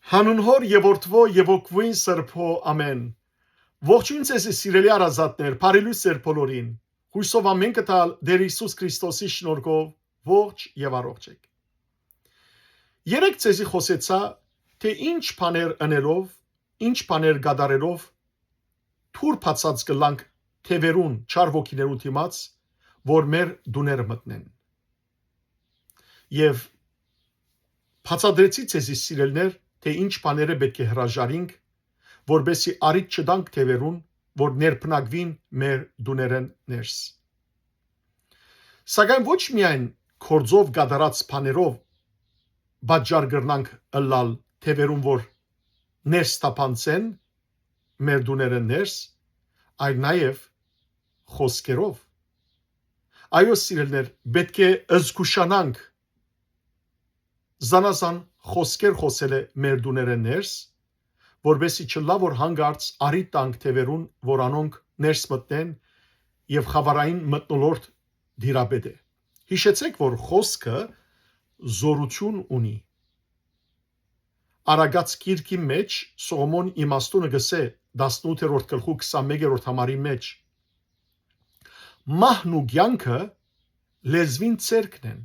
Հանուն հոր եւ որդվո եւ օգվույն սրբո ամեն։ Ողջույն ձեզ սիրելի արազատներ, բարելույս ձեր բոլորին։ Հույսով ամեն կտալ Տեր Հիսուս Քրիստոսի շնորհով ողջ եւ առողջ եք։ Երեք ձեզի խոսեցա, թե ինչ բաներ անելով, ինչ բաներ գադարելով թուր բացած կլանք թևերուն չար ոգիներուն դիմաց, որ մեր դուները մտնեն։ Եվ բացադրեցի ձեզի սիրելներ, թե ինչ բաները պետք է հրաժարինք, որբեսի արիք չտանք թևերուն, որ ներբնակվին մեր դուներեն ներս։ Սակայն ոչ միայն կորձով գադարած բաներով բաժար գրնանք ըլլալ թևերուն, որ ներս տապանցեն մեր դուներեն ներս, այլ նաև խոսքերով։ Այո, սիրելներ, պետք է զգուշանանք զանազան խոսքեր խոսել է մեր դուները ներս, որբեսի չլա որ հանգարց արի տանք թևերուն, որ անոնք ներս մտնեն եւ խավարային մտնոլորտ դիրապետ է։ Հիշեցեք, որ խոսքը զորություն ունի։ Արագած գիրքի մեջ Սողոմոն իմաստունը գսե 18-րդ գլխու 21-րդ համարի մեջ մահն ու կյանքը լեզվին ցերկն են։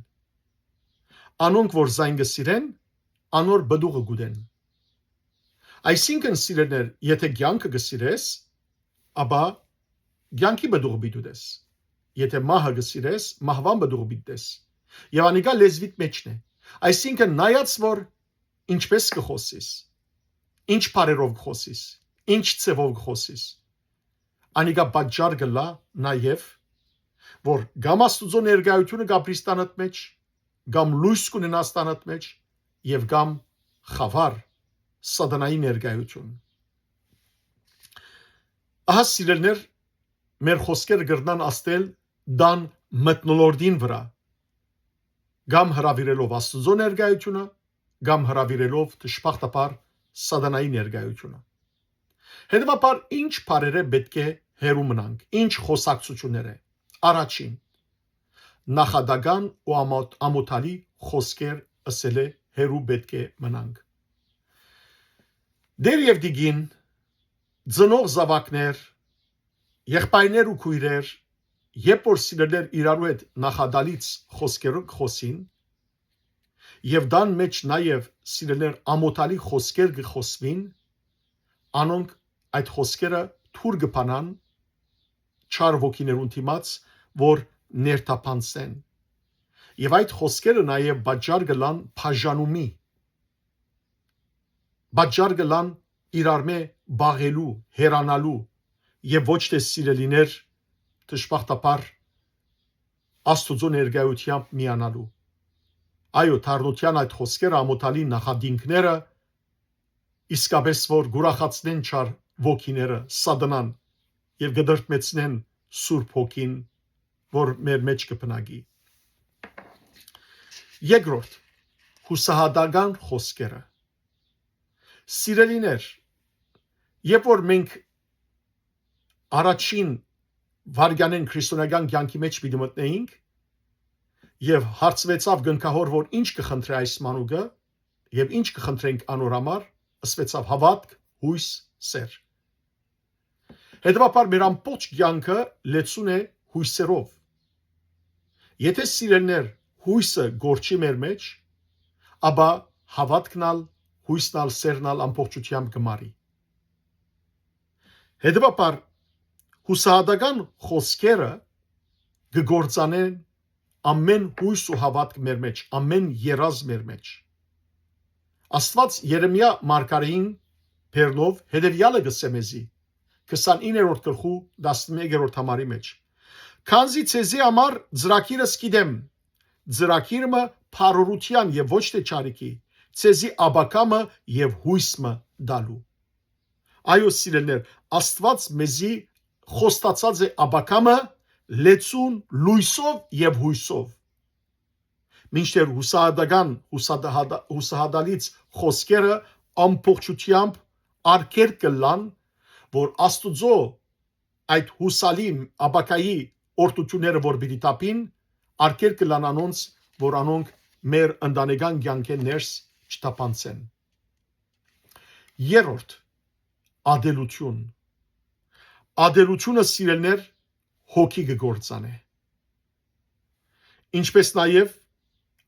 Անոնք որ զայն գսիրեն, անոր բդուղը գուդեն։ Այսինքն սիրելներ, եթե կյանքը գսիրես, ապա կյանքի բդուղը բիդուդես։ Եթե մահը գսիրես, մահվան բդուղը բիդես։ Եվ անիկա լեզվիտ մեջն է։ Այսինքն նայած որ ինչպես կխոսես, ինչ բարերով կխոսես, ինչ ցևով կխոսես, անիկա բաժար գլա նաև որ գամ Աստուծո ներկայությունը գաբրիստանդ մեջ, գամ լույս կունենաս տանդ մեջ եւ գամ խավար սատանայի ներկայություն։ Ահա սիրելներ, մեր խոսքերը գրնան աստել դան մտնոլորդին վրա, գամ հրավիրելով Աստուծո ներկայությունը, գամ հրավիրելով դժբախտաբար սատանայի ներկայությունը։ Հետևաբար ինչ բարերը պետք է հերու մնանք, ինչ խոսակցություններ է։ Առաջին նախադական ու ամոթալի խոսքեր ասել է հերու պետք է մնանք։ Դեր եւ դիգին ծնող զավակներ, եղբայրներ ու քույրեր, երբ որ սիրելներ իրարու հետ նախադալից խոսքերով խոսին, եւ դան մեջ նաեւ սիրելներ ամոթալի խոսքեր գխոսվին, անոնք այդ խոսքերը թուր գփանան չար ոգիներուն դիմաց, որ ներթափանցեն։ Եվ այդ խոսքերը նաև բաժար գլան բաժանումի, բաժար գլան իրարմե բաղելու, հերանալու եւ ոչ թե սիրելիներ դժբախտաբար Աստուծո ներկայությամբ միանալու։ Այո, թարնության այդ խոսքերը ամոթալի նախադինքները իսկապես որ գուրախացնեն չար ոգիները, սատանան եւ գդրտմեցնեն Սուրբ Հոգին, որ մեր մեջ կբնակի։ Երկրորդ, հուսահատական խոսքերը։ Սիրելիներ, երբ որ մենք առաջին վարգանեն քրիստոնեական կյանքի մեջ պիտի մտնեինք եւ հարցվեցավ գնքահոր, որ ինչ կխնդրի այս մանուկը եւ ինչ կխնդրենք անոր համար, ասվեցավ հավատք, հույս, սեր։ Հետևաբար մեր ամբողջ կյանքը լեցուն է հույսերով։ Եթե սիրելներ հույսը գործի մեր մեջ, ապա հավատքնալ, հույսնալ, սերնալ ամբողջությամբ կմարի։ Հետևաբար հուսահատական խոսքերը կգործանեն ամեն հույս ու հավատք մեր մեջ, ամեն երազ մեր մեջ։ Աստված Երեմիա մարգարեին բերնով հետևյալը գսեմեզի 29-րդ գլխու 11-րդ համարի մեջ։ Քանզի ցեզի համար ծրագիրս գիտեմ, ծրագիրը փարորության եւ ոչ թե ճարիքի, ցեզի աբակամը եւ հույսը դալու։ Այո, սիրելներ, Աստված մեզի խոստացած է աբակամը լեցուն լույսով եւ հույսով։ Մինչդեռ հուսահատալից խոսքերը ամբողջությամբ արգեր կլան, որ Աստուծո այդ հուսալի աբակայի օրտությունները որ պիտի տապին, արգեր կլան անոնց, որ անոնք մեր ընտանեկան կյանքեն ներս չտապանցեն։ Երրորդ ադելություն։ Ադելությունը սիրելներ հոգի կգործանե։ Ինչպես նաև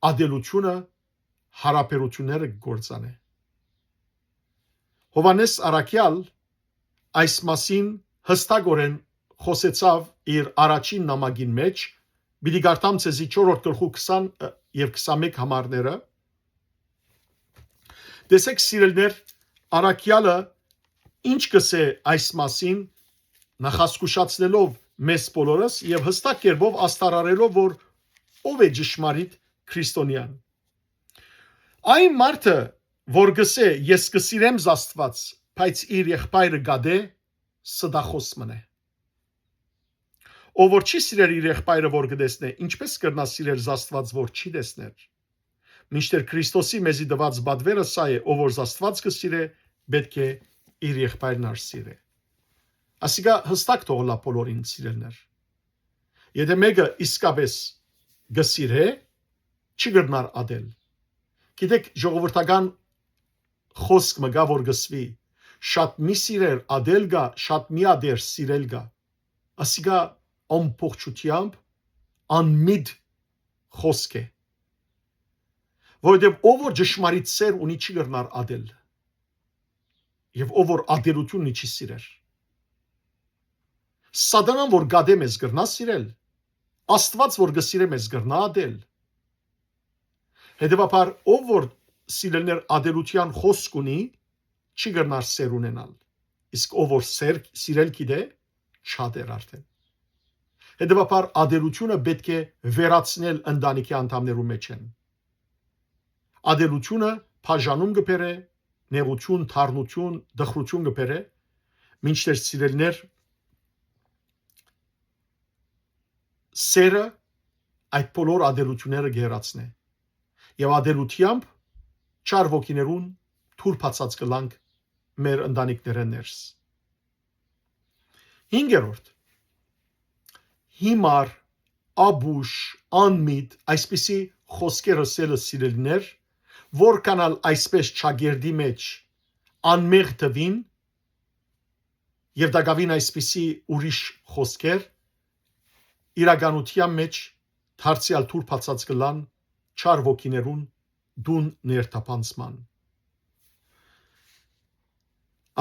ադելությունը հարաբերությունները կգործանե։ Հովանես Արաքյալ այս մասին հստակորեն խոսեցավ իր առաջին նամակին մեջ, պիտի գարտամ ցեզի 4-րդ գլխու 20 եւ 21 համարները։ Տեսեք սիրելներ, Արաքյալը ինչ կսե այս մասին նախասկուշացնելով մեզ բոլորս եւ հստակ կերպով աստարարելով, որ ով է ճշմարիտ քրիստոնյան։ Այն մարդը, որ գսե ես կսիրեմ Աստված, բայց իր եղբայրը գադե, սդախոս մնե։ Ով որ չի սիրել իր եղբայրը, որ կտեսնե, ինչպես կրնա սիրել Աստված, որ չի տեսներ։ Մինչդեռ Քրիստոսի մեզի տված բադվերը սա է, ով որ Աստված կսիրե, պետք է իր եղբայրն արսիրե։ Ասիկա հստակ թողլա բոլորին սիրելներ։ Եթե մեկը իսկապես գսիրե, չի գրնար ադել։ Գիտեք, ժողովրդական խոսք մը գա, որ գսվի, շատ մի սիրել ադել գա, շատ մի ադեր սիրել գա։ Ասիկա ամբողջությամբ անմիտ խոսք է։ Որովհետև ով որ ճշմարիտ սեր ունի չի գրնար ադել։ Եվ ով որ ադելություն ունի չի սիրեր։ Սատանան որ գադե մեզ գրնա սիրել, Աստված որ գսիրե մեզ գրնա ադել։ Հետևաբար ով որ սիրելներ ադելության խոսք ունի, չի գրնար սեր ունենալ։ Իսկ ով որ սիրել գիտե, շատ էր արդեն։ Հետևաբար ադելությունը պետք է վերացնել ընտանիքի անդամներու մեջ են։ Ադելությունը բաժանում կբերե, նեղություն, թարնություն, դխրություն կբերե, մինչդեռ սիրելներ սերը այդ բոլոր ադելությունները գերացնե։ Եվ ադելությամբ չար ոգիներուն թուր բացած կլանք մեր ընտանիքները ներս։ 5-րդ հիմար, աբուշ, անմիտ, այսպիսի խոսքերը սելը սիրելներ, որքանալ այսպես չագերդի մեջ անմեղ տվին եւ դակավին այսպիսի ուրիշ խոսքեր իրականության մեջ դարձյալ թուր բացած կլան չար ոգիներուն դուն ներթափանցման։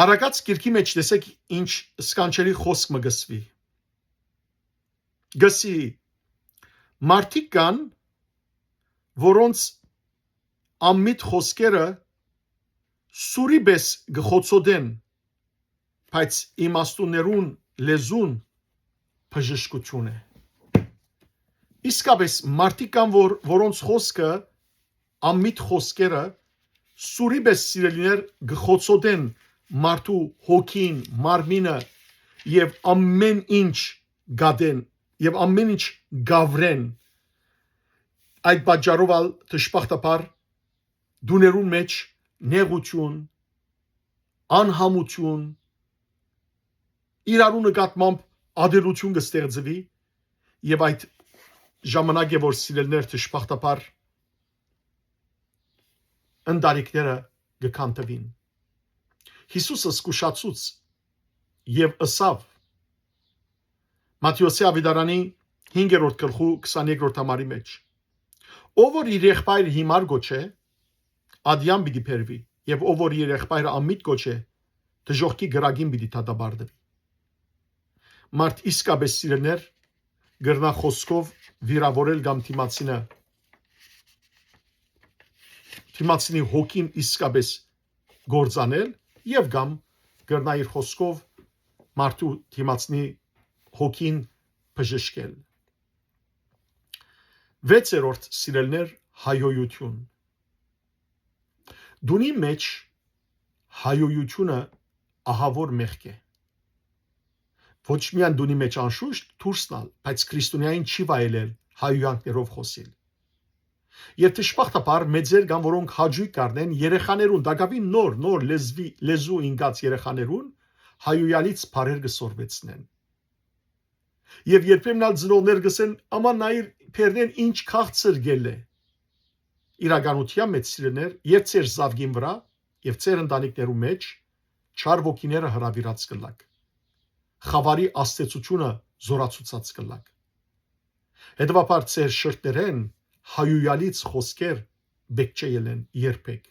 Արագած գիրքի մեջ տեսեք ինչ սկանչելի խոսք մը գսվի։ Գսի մարդիկ կան, որոնց ամմիտ խոսքերը սուրի պես գխոցոդեն, բայց իմաստուններուն լեզուն բժշկություն է։ Իսկապես մարդիկ կան, որոնց խոսքը ամմիտ խոսքերը սուրի պես սիրելիներ գխոցոդեն մարդու հոգին, մարմինը եւ ամեն ինչ գադեն եւ ամեն ինչ գավրեն։ Այդ պատճառով ալ դժբախտաբար դուներուն մեջ նեղություն, անհամություն, իրարու նկատմամբ ադելություն կստեղծվի եւ այդ ժամանակ է որ սիրելներ դժբախտաբար ընտանիքները կքանթվին։ Հիսուսը զսկուշացուց եւ ըսավ Մատթեոսի ավետարանի 5-րդ գլխու 22-րդ համարի մեջ. Ով որ իր եղբայրը հիմար գոչե, ադյան պիտի բերվի, եւ ով որ իր եղբայրը անմիտ գոչե, դժոխքի գրագին պիտի դատաբարդվի։ Մարդ իսկապես սիրելներ գրնա խոսքով վիրավորել կամ թիմացինի հոգին իսկապես գործանել եւ կամ գրնա իր խոսքով մարդու թիմացնի հոգին բժշկել։ 6-րդ սիրելներ հայոյություն։ Դունի մեջ հայոյությունը ահավոր մեղք է։ Ոչ միայն դունի մեջ անշուշտ դուրսնալ, բայց քրիստոնյային չի վայելել հայոյանքներով խոսել։ Եվ դժբախտաբար մեծեր կան, որոնք հաջույք կառնեն երեխաներուն, դակավին նոր լեզու ինգած երեխաներուն հայոյալից բարեր կսորվեցնեն։ Եվ երբեմն ալ ծնողներ կսեն, աման նայր փերնեն ինչ քաղցր գել է։ Իրականության մեջ սիրելներ, եւ ծեր զավգին վրա, եւ ծեր ընտանիքներու մեջ չար ոգիները հրավիրած կլակ, խավարի աստեցությունը զորացուցած կլակ։ Հետևաբար ծեր շրտներեն հայույալից խոսքեր բեք չելեն երբեք։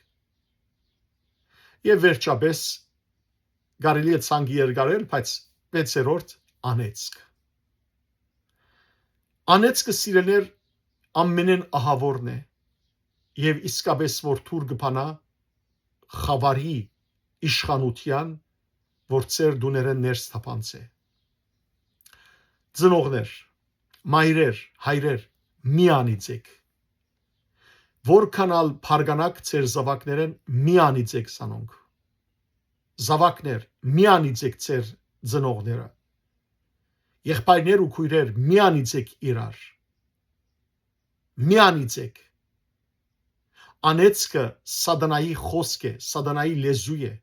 Եվ վերջապես կարելի է ցանկի երկարել, բայց 6-րդ անեծք։ Անեծքը սիրելներ ամենեն ահավորն է եւ իսկապես որ թուր կփանա խավարի իշխանության, որ ծեր դուներեն ներս թափանց է։ Ծնողներ, մայրեր, հայրեր, մի անիծեք։ Որքանալ փարգանակ ծեր զավակներեն մի անիծեք սանոնք։ Զավակներ, մի անիծեք ծեր ծնողները։ Եղբայրներ ու քույրեր, մի անիծեք իրար։ Մի անիծեք։ Անեծքը սատանայի խոսք է, սատանայի լեզու է։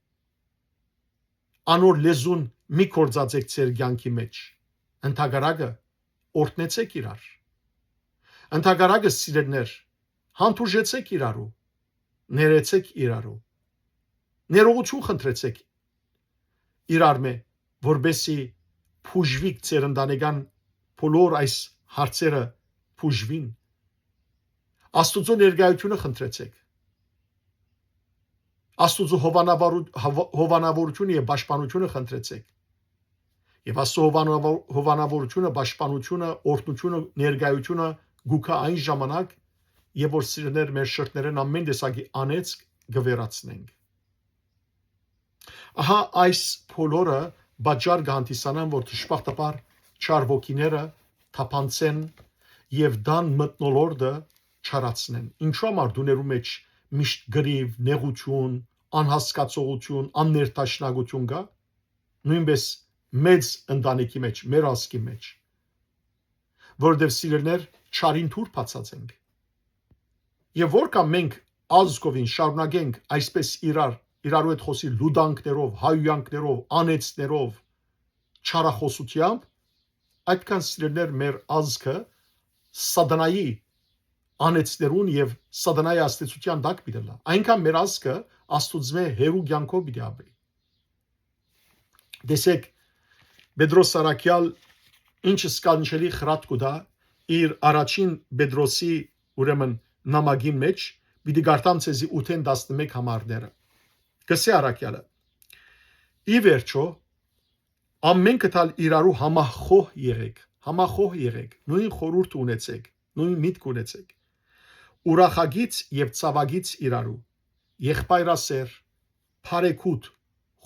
Անոր լեզուն մի կործածեք ծեր կյանքի մեջ։ Ընդհակառակը օրհնեցեք իրար։ Ընդհակառակը սիրելներ, հանդուրժեցեք իրարու, ներեցեք իրարու, ներողություն խնդրեցեք իրար մե, որբեսի փուժվիկ ծեր ընտանեկան բոլոր այս հարցերը փուժվին։ Աստուծո ներկայությունը խնդրեցեք։ Աստուծո հովանավորությունը եւ պաշտպանությունը խնդրեցեք։ Եվ Աստծո հովանավորությունը, պաշտպանությունը, օրհնությունը, ներկայությունը գուքա այն ժամանակ, եւ որ սիրներ մեր շրտներեն ամեն տեսակի անեծք գվերացնենք։ Ահա այս բոլորը բաժար գանտիսանան, որ դժբախտաբար չար ոգիները թափանցեն եւ դան մտնոլորտը չարացնեն։ Ինչու համար դուներու մեջ միշտ գրիվ, նեղություն, անհասկացողություն, աններտաշնագություն կա, նույնպես մեծ ընտանիքի մեջ, մեր ազգի մեջ, որովհետև սիրելներ չարին թուր բացած ենք։ Եվ որքան մենք ազգովին շարունակենք այսպես իրարու հետ խոսի լուդանքներով, հայույանքներով, անեծներով, չարախոսությամբ, այդքան սիրելներ մեր ազգը սատանայի անեծներուն եւ սատանայի աստեցության տակ պիտի լա։ Այնքան մեր ազգը աստուծմե հերու կյանքով պիտի ապրի։ Տեսեք, Պետրոս Սարաքյալ ինչ սկանչելի խրատ կուտա իր առաջին Պետրոսի ուրեմն նամակի մեջ պիտի գարտամ ցեզի 8-11 համարները։ Գսե Արաքյալը. ի վերջո ամեն կտալ իրարու համախոհ եղեք, նույն խորուրդ ունեցեք, նույն միտք ունեցեք, ուրախագից եւ ցավագից իրարու, եղբայրասեր, բարեկուտ,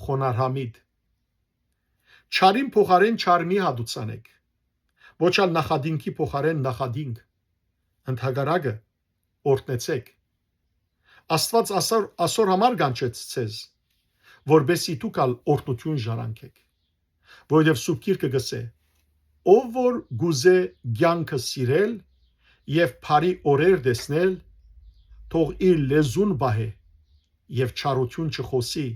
խոնարհամիտ, չարին փոխարեն չար մի հատուցանեք, ոչ ալ նախադինքի փոխարեն նախադինք, ընդհակառակը օրհնեցեք։ Աստված ասոր համար կանչեց ցեզ, որբեսի դուք ալ օրհնություն ժառանգեք, որովհետև Սուրբ Գիրքը գսե. ով որ գուզե կյանքը սիրել եւ բարի օրեր տեսնել, թող իր լեզուն բահե եւ չարություն չխոսի,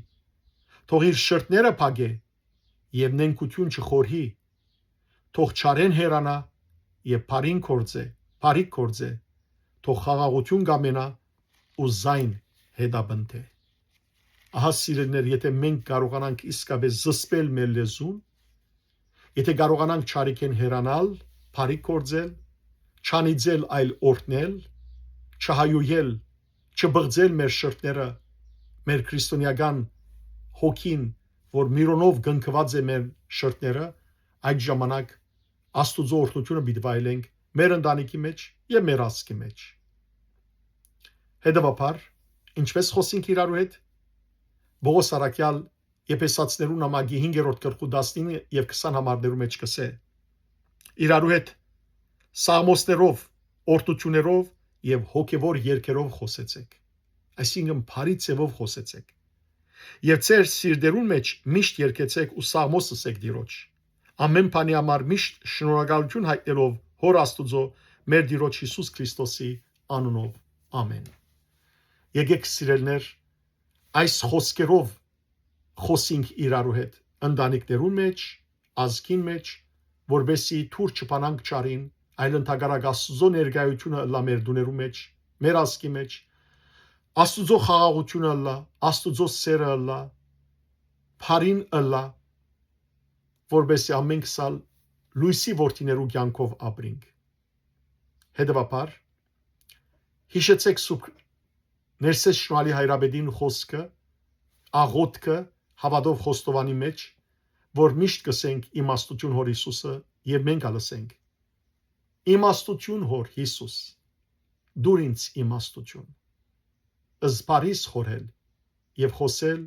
թող իր շրտները փագե եւ նենգություն չխորհի, թող չարեն հերանա եւ բարիք կործե, թող խաղաղություն կամենա ու զայն հետաբնթե։ Ահա սիրելիներ, եթե մենք կարողանանք իսկապես զսպել մեր լեզուն, եթե կարողանանք չարիքեն հերանալ, բարիք կործել, չանիծել, այլ օրհնել, չհայույել, չբղձել մեր շրտները, մեր քրիստոնեական հոգին, որ միրոնով գնքված է մեր շրտները, այդ ժամանակ Աստուծո օրհնությունը պիտի վայելենք մեր ընտանիքի մեջ եւ մեր ազգի մեջ։ Հետևաբար, ինչպես խոսենք իրարու հետ, Պողոս Արաքյալ Եփեսացիներու նամակի 5-րդ գլխու 19 եւ 20 համարներու մեջ կսե. իրարու հետ սաղմոսներով, օրհնություններով եւ հոգեվոր երգերով խոսեցեք, այսինքն բարի ձևով խոսեցեք, եւ ձեր սիրտերուն մեջ միշտ երգեցեք ու սաղմոս ասեք Տիրոջ, ամեն բանի համար միշտ շնորհակալություն հայտնելով Հոր Աստուծո մեր Տիրոջ Հիսուս Քրիստոսի անունով, ամեն։ Եկեք սիրելներ, այս խոսքերով խոսենք իրարու հետ ընտանիքներուն մեջ, ազգին մեջ, որբեսի թուր չփանանք չարին, այլ ընդհակառակ Աստուծո ներկայությունը լա մեր դուներու մեջ, մեր ազգի մեջ, Աստուծո խաղաղությունը լա, Աստուծո սերը լա, Փարին ըլլա, որբեսի ամենք սալ լույսի որդիներու կյանքով ապրինք։ Հետևաբար, հիշեցեք սուպ ներսես շնորհալի հայրաբեդին խոսքը, աղոթքը հավատով խոստովանի մեջ, որ միշտ կսենք իմաստություն հոր Հիսուսը եւ մենք ալսենք։ Իմաստություն հոր Հիսուս, դուր ինձ իմաստություն։ Զբարիս խորհել եւ խոսել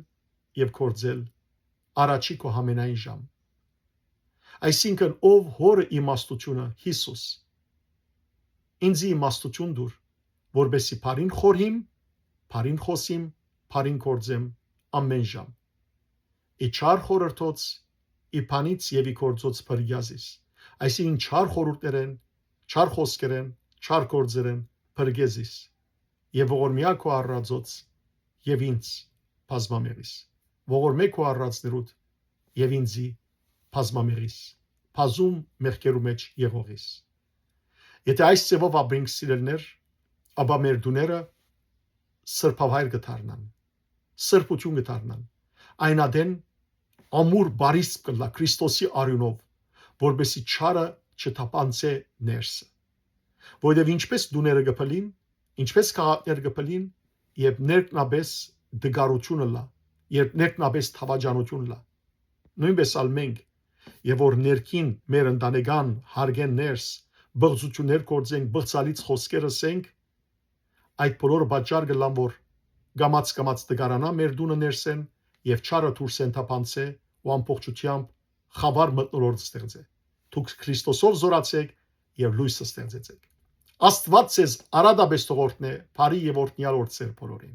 եւ կործել առաջի քո համենայն ժամ։ Այսինքն ով հորը իմաստությունը Հիսուս։ Ինձ իմաստություն դուր, որբեսի բարին խորհիմ, բարին խոսիմ, բարին կործեմ ամեն ժամ։ Իչար խորհրդոց, իփանից եւ իքործոց փրկյազիս։ Այսինքն չար խորհուրդներեն, չար խոսքերեն, չար կործերեն փրկեզիս։ Եվ ողորմյա քո առածոց եւ ինձ բազմամերիս։ Ողորմե քո առածներուդ եւ ինձի բազմամերիս։ Բազում մեղքերու մեջ եղողիս։ Եթե այս ծևով ապրենք սիրելներ, ապա մեր դուները սրբավայր կդառնան, սրբություն կդառնան, այնադեն ամուր բարիս կլա Քրիստոսի արյունով, որբեսի չարը չթափանցե ներսը։ Որովհետև ինչպես դուները կփլին, ինչպես քաղաքներ կփլին, եւ ներքնաբես դգարությունը լա, երբ ներքնաբես թավաջանություն լա։ Նույնպես ալ մենք, եւ որ ներքին մեր ընտանեկան հարգեն ներս, բղծություններ կործենք, բղծալից խոսքեր ասենք, այդ բոլորը պատճառ կլան, որ գամած դգարանա մեր դունը ներսեն եւ չարը դուրսեն թափանցե ու ամբողջությամբ խավար մտնոլորտ ստեղծե։ Դուք Քրիստոսով զորացեք եւ լույսը ստեղծեցեք։ Աստված ձեզ արադաբես թողորտնե, բարի եւ օրհնյալ օրցեր բոլորին։